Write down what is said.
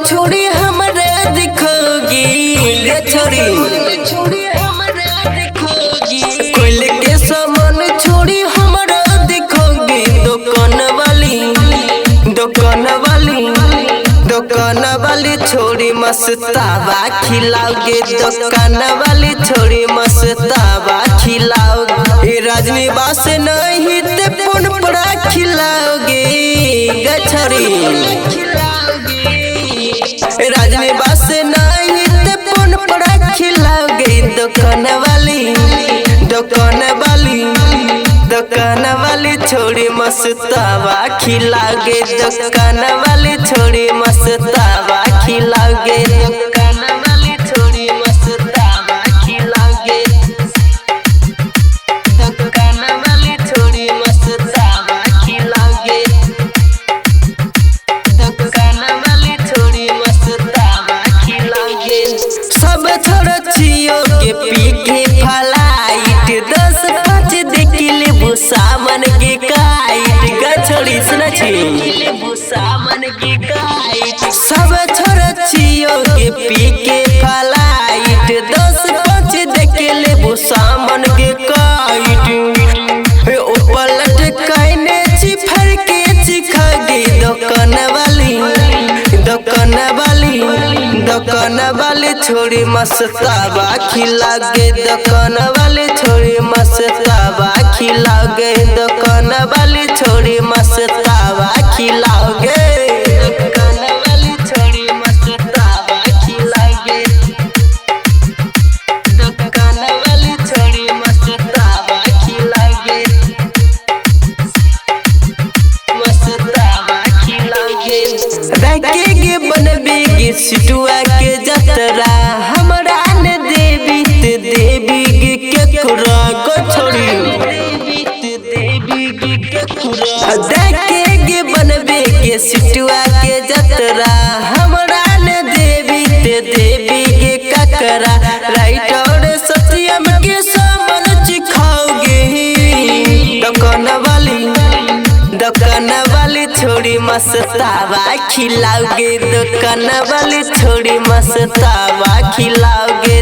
छोड़ी हमारा दिखोगी रे छोड़ी कोयले के सामान छोड़ी हमारा दिखोगी दुकान वाली छोड़ी मस्तावा खिलाओगे दुकान वाली छोड़ी मस्तावा खिलाओगे राजनिवास नहीं ते पुन पड़ा खिलाओगे गछड़ी राजनिवास नहीं ते पुन पड़ा खिलाओगे दुकान वाली छोड़ी मस्तावा खिलाओगे दुकान वाली छोड़ी मस्तावा खिलाओगे दुकान वाली छोड़ी मस्तावा खिलाओगे दुकान वाली छोड़ी मस्तावा खिलाओगे दुकान वाली छोड़ी मस्तावा खिलाओगे सब छोड़ छियो के पी के फलाइट 10-5 देखिले सामन के काइट गछड़ी सुना छी सामन के काइट सब छोड़ छियो के पी के फलाइट 10-5 देखिले सामन के काइट ओ पलट काइने छी फर के चिखागे दुकान वाली छोड़ी मस्तावा खिलाओगे दुकान वाली छोड़ी मस्तावा खिलाओगे दुकान वाली छोड़ी मस्तावा खिलाओगे दुकान वाली छोड़ी मस्तावा खिलाओगे दुकान वाली छोड़ी मस्तावा खिलाओगे रखेगे बनबेगी सिटुआ के जतरा हमरा ने देवी ते देवी के कुरा को छोड़ी देखेगे बनबेगी सिटुआ के जतरा हमरा ने देवी ते देवी के ककरा राइट और सत्यम के सामन चिखाओगे दुकान वाली छोड़ी मस्तावा खिलाओगे दुकान वाली छोड़ी मस्तावा खिलाओगे।